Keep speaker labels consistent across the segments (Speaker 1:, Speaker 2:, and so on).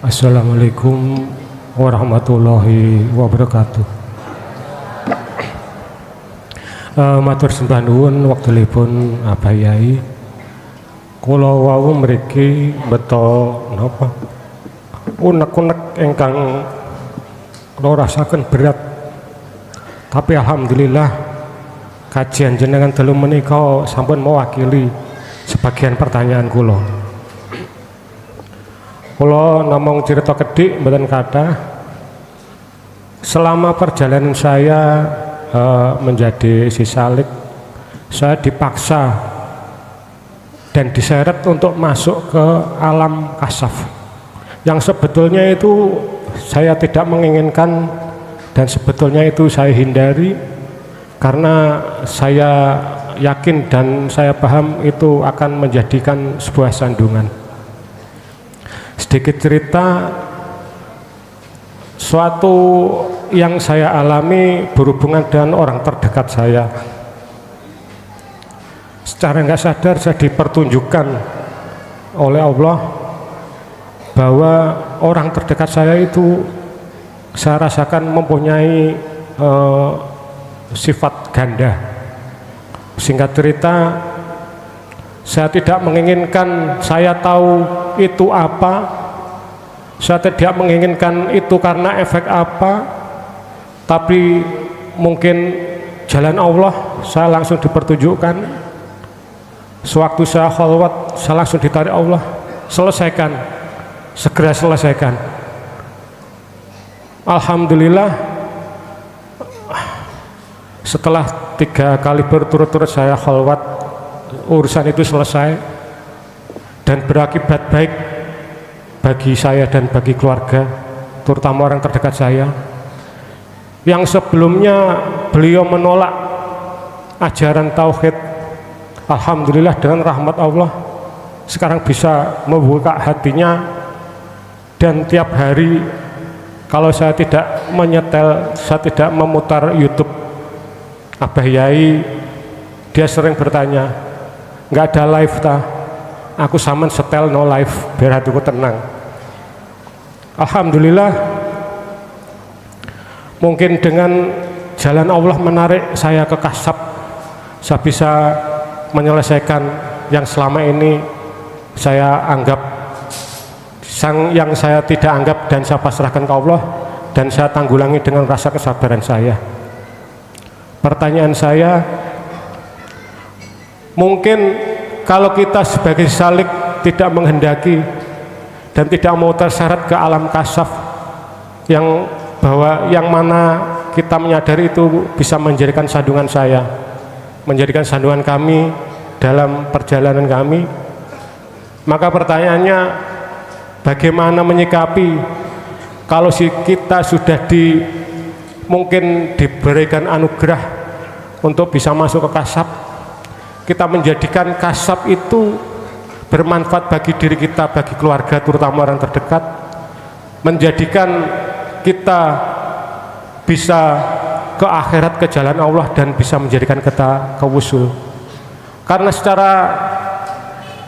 Speaker 1: Assalamualaikum warahmatullahi wabarakatuh. Matur sembah nuwun wekdalipun Abah Yai. Kula wau mriki beto napa? Unek-unek ingkang kula rasaken berat. Tapi alhamdulillah kajian jenengan dalu menika sampun mewakili sebagian pertanyaan kula. Kula namung cerita kedik mboten kathah. Selama perjalanan saya menjadi sisalik, saya dipaksa dan diseret untuk masuk ke alam kasaf yang sebetulnya itu saya tidak menginginkan dan sebetulnya itu saya hindari karena saya yakin dan saya paham itu akan menjadikan sebuah sandungan. Sedikit cerita, suatu yang saya alami berhubungan dengan orang terdekat saya. Secara nggak sadar saya dipertunjukkan oleh Allah bahwa orang terdekat saya itu saya rasakan mempunyai sifat ganda. Singkat cerita, saya tidak menginginkan saya tahu itu apa, saya tidak menginginkan itu karena efek apa, tapi mungkin jalan Allah saya langsung dipertunjukkan. Sewaktu saya khalwat, saya langsung ditarik Allah, selesaikan, segera selesaikan. Alhamdulillah, setelah 3 kali berturut-turut saya khalwat, urusan itu selesai dan berakibat baik bagi saya dan bagi keluarga, terutama orang terdekat saya yang sebelumnya beliau menolak ajaran tauhid. Alhamdulillah dengan rahmat Allah sekarang bisa membuka hatinya dan tiap hari kalau saya tidak menyetel, saya tidak memutar YouTube Abah Yai, dia sering bertanya, nggak ada live ta? Aku saman setel no live biar hatiku tenang. Alhamdulillah, mungkin dengan jalan Allah menarik saya ke kasab, saya bisa menyelesaikan yang selama ini saya anggap yang saya tidak anggap dan saya pasrahkan ke Allah dan saya tanggulangi dengan rasa kesabaran saya. Pertanyaan saya, mungkin kalau kita sebagai salik tidak menghendaki dan tidak mau terseret ke alam kasaf yang bahwa yang mana kita menyadari itu bisa menjadikan sandungan saya, menjadikan sandungan kami dalam perjalanan kami, maka pertanyaannya bagaimana menyikapi kalau kita sudah mungkin diberikan anugerah untuk bisa masuk ke kasab, kita menjadikan kasab itu bermanfaat bagi diri kita, bagi keluarga, terutama orang terdekat, menjadikan kita bisa ke akhirat, ke jalan Allah dan bisa menjadikan kita kewusul. Karena secara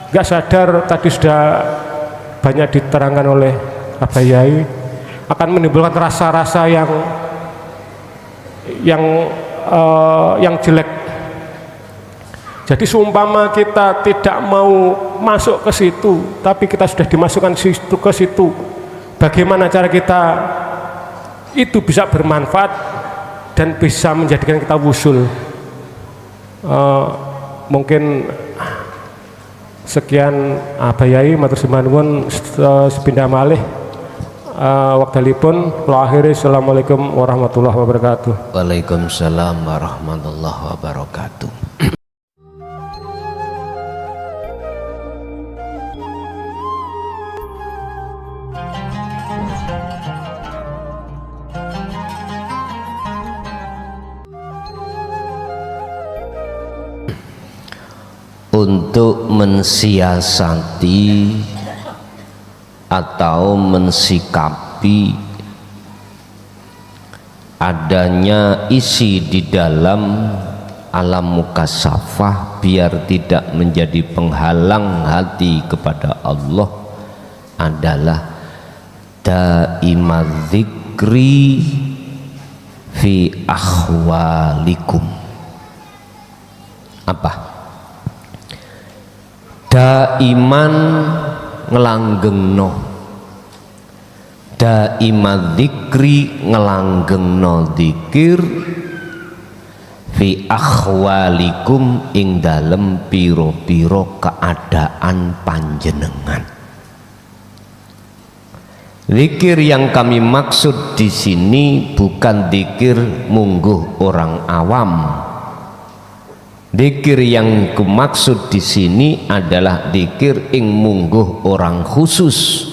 Speaker 1: gak sadar tadi sudah banyak diterangkan oleh Abah Yai, akan menimbulkan rasa-rasa yang jelek. Jadi seumpama kita tidak mau masuk ke situ, tapi kita sudah dimasukkan ke situ, bagaimana cara kita itu bisa bermanfaat dan bisa menjadikan kita wusul? Mungkin sekian Abah Yai, matur sembah nuwun sepindah malih. Wektalipun kula akhiri, assalamualaikum warahmatullahi wabarakatuh.
Speaker 2: Waalaikumsalam warahmatullahi wabarakatuh. Untuk mensiasati atau mensikapi adanya isi di dalam alam mukasafah biar tidak menjadi penghalang hati kepada Allah adalah daimad dzikri fi akhwalikum. Apa? Daiman ngelanggengno, daimad dzikri ngelanggengno dzikir fi akhwalikum ing dalem piro-piro keadaan panjenengan. Zikir yang kami maksud di sini bukan zikir mungguh orang awam. Zikir yang kumaksud di sini adalah zikir ing mungguh orang khusus.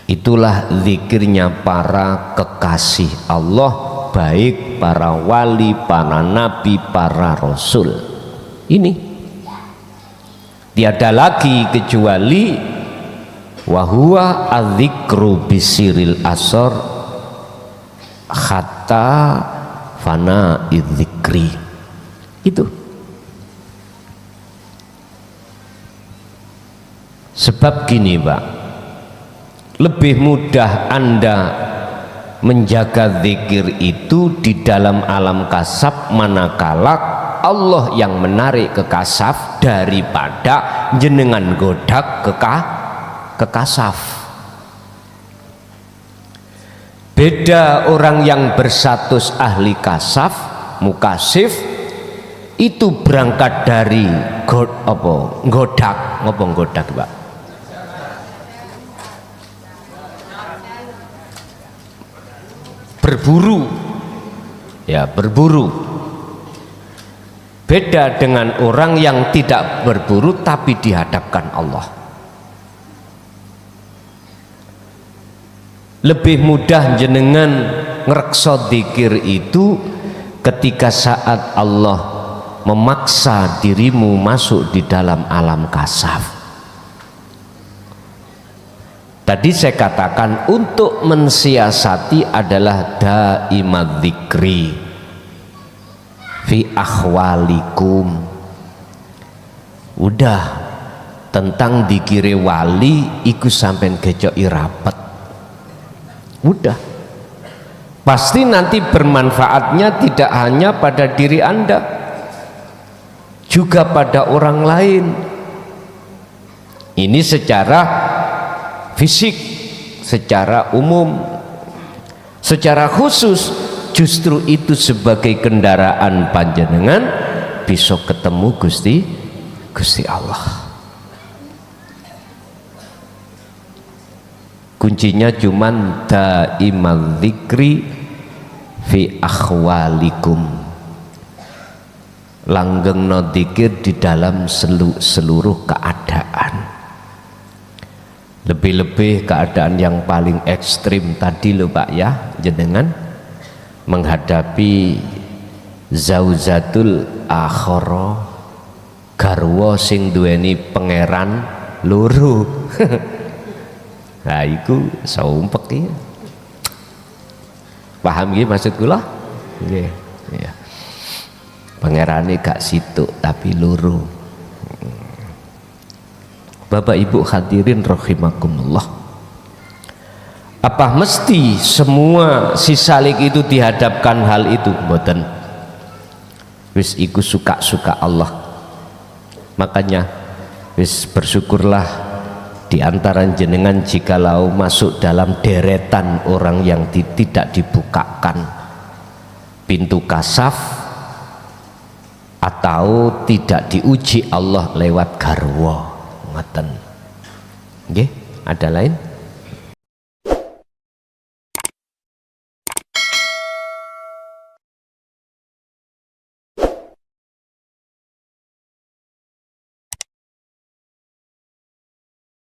Speaker 2: Itulah zikirnya para kekasih Allah, baik para wali, para nabi, para rasul. Ini tiada lagi kecuali wahuwa adzikru bisiril asor hatta fana idzikri. Itu sebab gini Pak, lebih mudah Anda menjaga zikir itu di dalam alam kasab manakala Allah yang menarik ke kasaf daripada jenengan godak ke kasaf. Beda orang yang berstatus ahli kasaf, mukasif, itu berangkat dari godak, ngopong godak Pak, berburu, ya berburu. Beda dengan orang yang tidak berburu tapi dihadapkan Allah. Lebih mudah jenengan ngrekso dzikir itu ketika saat Allah memaksa dirimu masuk di dalam alam kasaf. Tadi saya katakan untuk mensiasati adalah daimad dzikri fi akhwalikum. Udah tentang dikire wali iku sampean gecoki rapet. Udah pasti nanti bermanfaatnya tidak hanya pada diri Anda, juga pada orang lain. Ini secara fisik, secara umum. Secara khusus justru itu sebagai kendaraan panjenengan bisa ketemu Gusti Allah. Kuncinya cuman daimad dzikri fi akhwalikum, langgengno dzikir di dalam seluruh keadaan. Lebih-lebih keadaan yang paling ekstrim tadi loh Pak ya, jenengan menghadapi zaujatul akhara, garwa sing duweni pangeran loro. Nah iku saumpek ya. Paham nggih maksud kula? Nggih. Ya. Pangerane gak situk tapi loro. Bapak Ibu hadirin rahimakumullah. Apa mesti semua si salik itu dihadapkan hal itu? Mboten. Wis iku suka-suka Allah. Makanya wis bersyukurlah di antara jenengan jikalau masuk dalam deretan orang yang tidak dibukakan pintu kasaf atau tidak diuji Allah lewat garwa. Ngoten. Nggih, ada lain?